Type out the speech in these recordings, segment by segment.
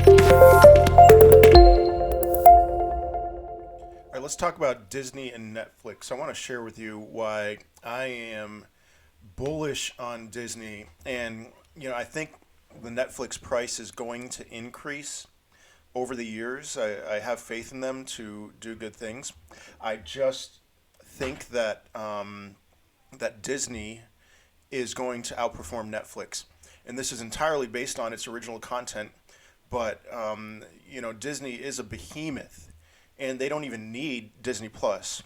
All right, let's talk about Disney and Netflix. I want to share with you why I am bullish on Disney, and I think the Netflix price is going to increase over the years. I have faith in them to do good things. I just think that Disney is going to outperform Netflix, and this is entirely based on its original content. But Disney is a behemoth, and they don't even need Disney Plus.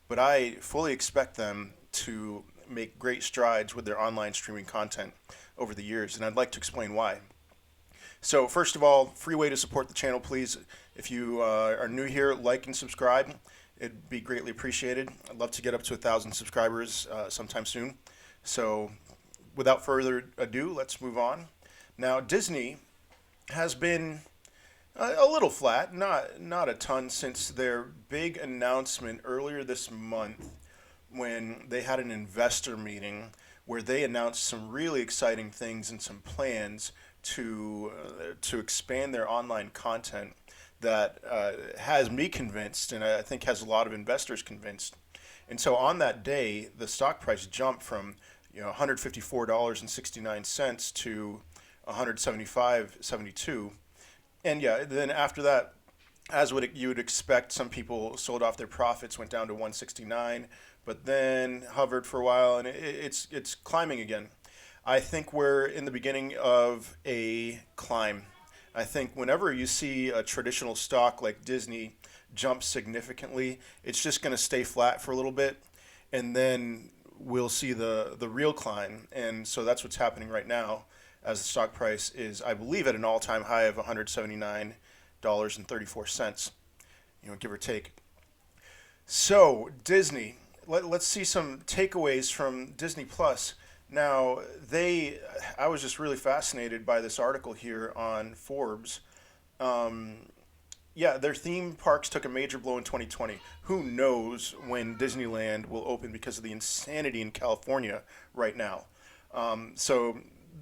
But I fully expect them to make great strides with their online streaming content over the years, and I'd like to explain why. So first of all, free way to support the channel, please. If you are new here, like and subscribe. It'd be greatly appreciated. I'd love to get up to 1,000 subscribers sometime soon. So without further ado, let's move on. Now, Disney has been a little flat, not a ton, since their big announcement earlier this month when they had an investor meeting where they announced some really exciting things and some plans to expand their online content that has me convinced, and I think has a lot of investors convinced. And so on that day, the stock price jumped from $154.69 to 175.72. And yeah, then after that, as you would expect, some people sold off their profits, went down to 169, but then hovered for a while, and it's climbing again. I think we're in the beginning of a climb. I think whenever you see a traditional stock like Disney jump significantly, it's just going to stay flat for a little bit, and then we'll see the real climb. And so that's what's happening right now, as the stock price is, I believe, at an all-time high of $179.34, give or take. So Disney, let's see some takeaways from Disney Plus. Now, I was just really fascinated by this article here on Forbes. Their theme parks took a major blow in 2020. Who knows when Disneyland will open because of the insanity in California right now. So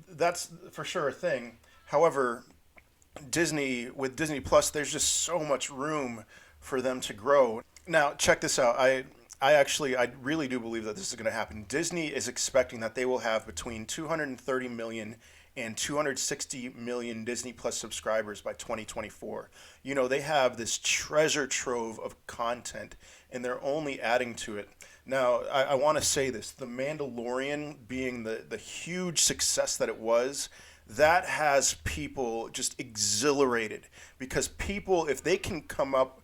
that's for sure a thing. However, with Disney Plus, there's just so much room for them to grow. Now, check this out. I really do believe that this is going to happen. Disney is expecting that they will have between 230 million and 260 million Disney Plus subscribers by 2024. They have this treasure trove of content, and they're only adding to it. Now, I want to say this. The Mandalorian being the huge success that it was, that has people just exhilarated, because people, if they can come out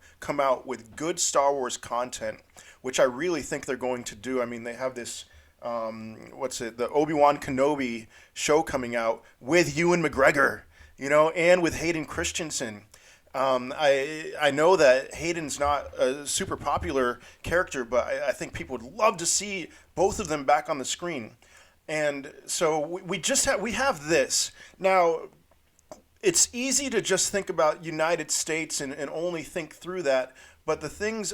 with good Star Wars content, which I really think they're going to do. I mean, they have this, the Obi-Wan Kenobi show coming out with Ewan McGregor, and with Hayden Christensen. I know that Hayden's not a super popular character, but I think people would love to see both of them back on the screen. And so we have this. Now, it's easy to just think about United States and only think through that, but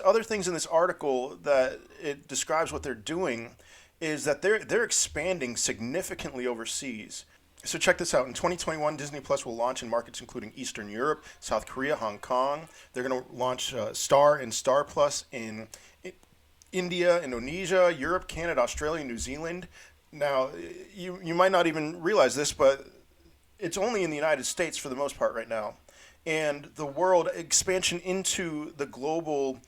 other things in this article that it describes what they're doing is that they're expanding significantly overseas. So check this out. In 2021, Disney Plus will launch in markets including Eastern Europe, South Korea, Hong Kong. They're going to launch Star and Star Plus in India, Indonesia, Europe, Canada, Australia, New Zealand. Now, you might not even realize this, but it's only in the United States for the most part right now. And the world expansion into the global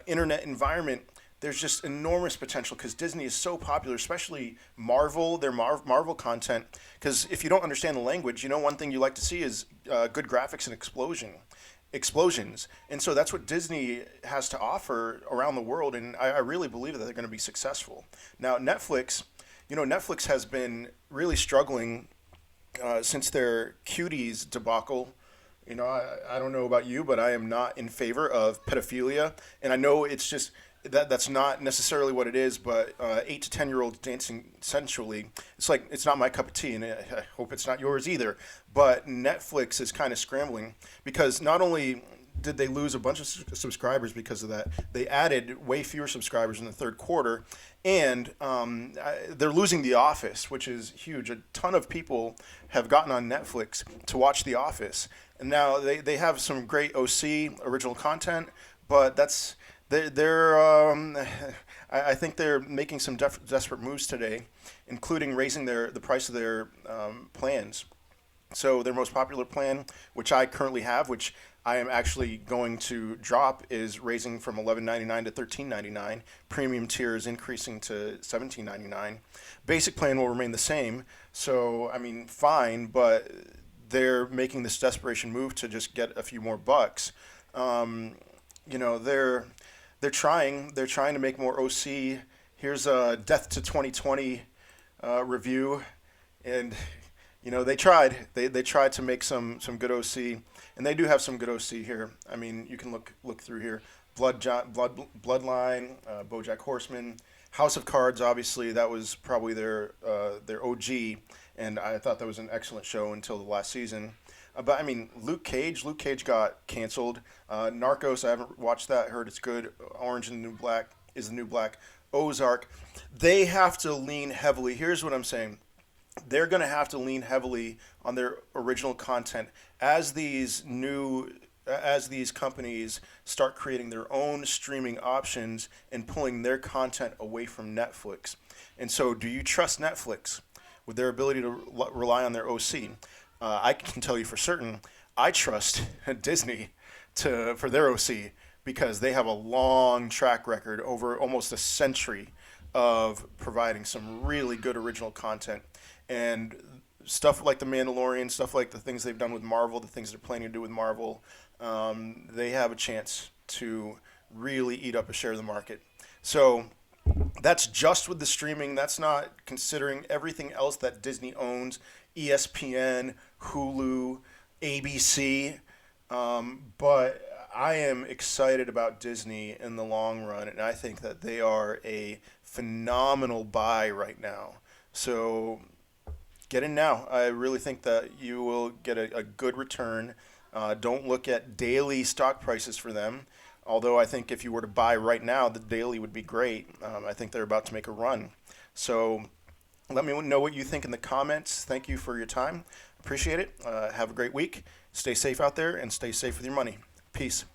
internet environment, there's just enormous potential because Disney is so popular, especially Marvel, their Marvel content. Because if you don't understand the language, one thing you like to see is good graphics and explosions. And so that's what Disney has to offer around the world, and I really believe that they're going to be successful. Now, Netflix has been really struggling since their Cuties debacle. I don't know about you, but I am not in favor of pedophilia. And I know it's just that's not necessarily what it is, but 8 to 10-year-olds dancing sensually, it's not my cup of tea, and I hope it's not yours either. But Netflix is kind of scrambling because not only did they lose a bunch of subscribers because of that. They added way fewer subscribers in the third quarter, and they're losing The Office, which is huge. A ton of people have gotten on Netflix to watch The Office, and now they have some great OC original content, but they're I think they're making some desperate moves today, including raising the price of their plans. So their most popular plan, which I currently have, which I am actually going to drop, is raising from $11.99 to $13.99. Premium tier is increasing to $17.99. Basic plan will remain the same. So I mean, fine, but they're making this desperation move to just get a few more bucks. Um, they're trying to make more OC. Here's a Death to 2020 review, and they tried to make some good OC, and they do have some good OC here. I mean, you can look through here. Bloodline, BoJack Horseman, House of Cards. Obviously, that was probably their OG, and I thought that was an excellent show until the last season. But I mean, Luke Cage. Luke Cage got canceled. Narcos. I haven't watched that. Heard it's good. Orange and the New Black is the New Black. Ozark. They have to lean heavily. Here's what I'm saying. They're going to have to lean heavily on their original content as these companies start creating their own streaming options and pulling their content away from Netflix. And so, do you trust Netflix with their ability to rely on their OC? I can tell you for certain, I trust Disney for their OC because they have a long track record over almost a century of providing some really good original content. And stuff like The Mandalorian, stuff like the things they've done with Marvel, the things they're planning to do with Marvel, they have a chance to really eat up a share of the market. So that's just with the streaming. That's not considering everything else that Disney owns: ESPN, Hulu, ABC. But I am excited about Disney in the long run, and I think that they are a phenomenal buy right now. So get in now. I really think that you will get a good return. Don't look at daily stock prices for them. Although I think if you were to buy right now, the daily would be great. I think they're about to make a run. So let me know what you think in the comments. Thank you for your time. Appreciate it. Have a great week. Stay safe out there and stay safe with your money. Peace.